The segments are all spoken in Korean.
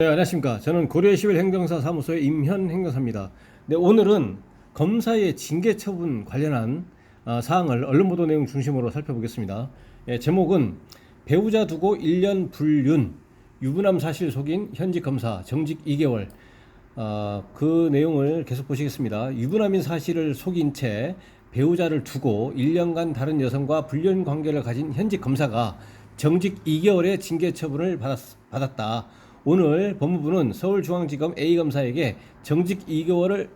네, 안녕하십니까. 저는 고려시வில் 행정사 사무소의 임현 행정사입니다. 네, 오늘은 검사의 징계 처분 관련한 사항을 언론 보도 내용 중심으로 살펴보겠습니다. 제목은 배우자 두고 1년 불륜, 유부남 사실 속인 현직 검사 정직 2개월. 그 내용을 계속 보시겠습니다. 유부남인 사실을 속인 채 배우자를 두고 1년간 다른 여성과 불륜 관계를 가진 현직 검사가 정직 2개월의 징계 처분을 받았다. 오늘 법무부는 서울중앙지검 A검사에게 정직 2개월을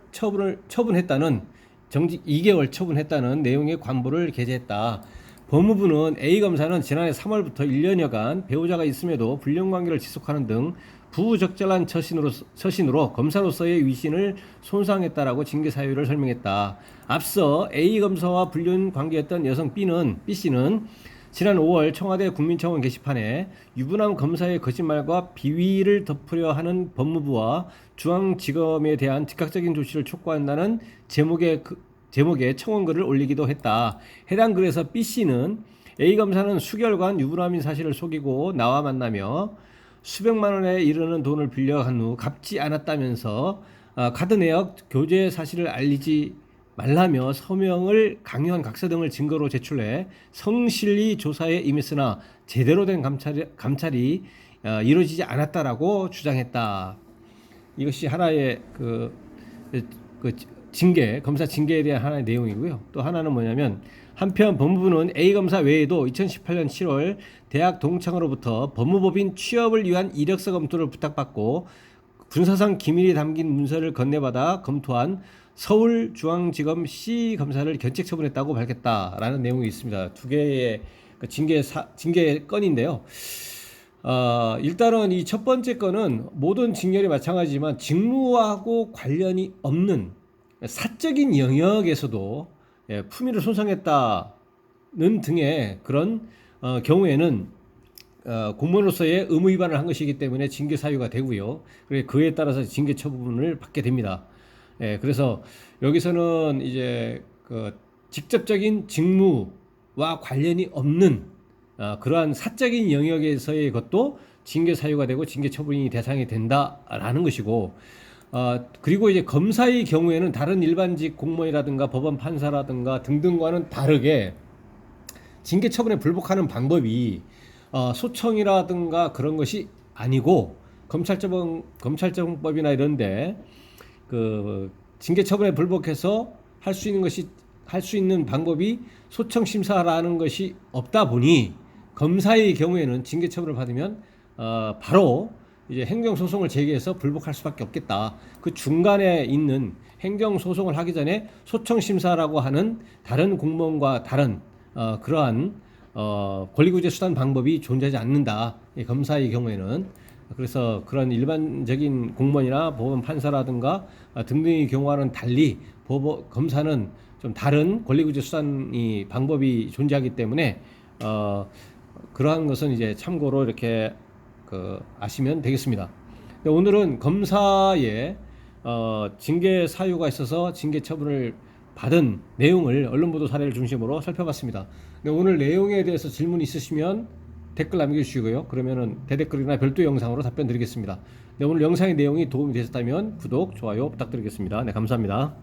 처분했다는 정직 2개월 처분했다는 내용의 관보를 게재했다. 법무부는 A검사는 지난해 3월부터 1년여간 배우자가 있음에도 불륜관계를 지속하는 등 부적절한 처신으로 검사로서의 위신을 손상했다라고 징계 사유를 설명했다. 앞서 A검사와 불륜관계였던 여성 B씨는 지난 5월 청와대 국민청원 게시판에 유부남 검사의 거짓말과 비위를 덮으려 하는 법무부와 중앙지검에 대한 즉각적인 조치를 촉구한다는 제목의 청원글을 올리기도 했다. 해당 글에서 B씨는 A검사는 수개월간 유부남인 사실을 속이고 나와 만나며 수백만 원에 이르는 돈을 빌려간 후 갚지 않았다면서 카드 내역 교제 사실을 알리지 말라며 서명을 강요한 각서 등을 증거로 제출해 성실히 조사에 임했으나 제대로 된 감찰이 이루어지지 않았다라고 주장했다. 이것이 하나의 검사 징계에 대한 하나의 내용이고요. 또 하나는 뭐냐면, 한편 법무부는 A검사 외에도 2018년 7월 대학 동창으로부터 법무법인 취업을 위한 이력서 검토를 부탁받고 군사상 기밀이 담긴 문서를 건네받아 검토한 서울중앙지검 C검사를 견책 처분했다고 밝혔다라는 내용이 있습니다. 두 개의 징계 건인데요. 일단은 이 첫 번째 건은 모든 징계이 마찬가지지만 직무하고 관련이 없는 사적인 영역에서도 품위를 손상했다는 등의 그런 경우에는 공무원으로서의 의무 위반을 한 것이기 때문에 징계 사유가 되고요. 그에 따라서 징계 처분을 받게 됩니다. 그래서 여기서는 이제 직접적인 직무와 관련이 없는 그러한 사적인 영역에서의 것도 징계 사유가 되고 징계 처분이 대상이 된다라는 것이고, 그리고 이제 검사의 경우에는 다른 일반직 공무원이라든가 법원 판사라든가 등등과는 다르게 징계 처분에 불복하는 방법이 소청이라든가 그런 것이 아니고, 검찰청법이나 이런데 징계 처분에 불복해서 할 수 있는 방법이 소청 심사라는 것이 없다 보니, 검사의 경우에는 징계 처분을 받으면 바로 이제 행정소송을 제기해서 불복할 수밖에 없겠다. 그 중간에 있는 행정소송을 하기 전에 소청심사라고 하는 다른 공무원과 다른 그러한 권리구제 수단 방법이 존재하지 않는다. 검사의 경우에는. 그래서 그런 일반적인 공무원이나 법원 판사라든가 등등의 경우와는 달리 검사는 좀 다른 권리구제 수단이 방법이 존재하기 때문에 그러한 것은 이제 참고로 이렇게 아시면 되겠습니다. 오늘은 검사의 징계 사유가 있어서 징계 처분을 받은 내용을 언론 보도 사례를 중심으로 살펴봤습니다. 오늘 내용에 대해서 질문 있으시면 댓글 남겨주시고요. 그러면은 대댓글이나 별도 영상으로 답변 드리겠습니다. 오늘 영상의 내용이 도움이 되셨다면 구독, 좋아요 부탁드리겠습니다. 네, 감사합니다.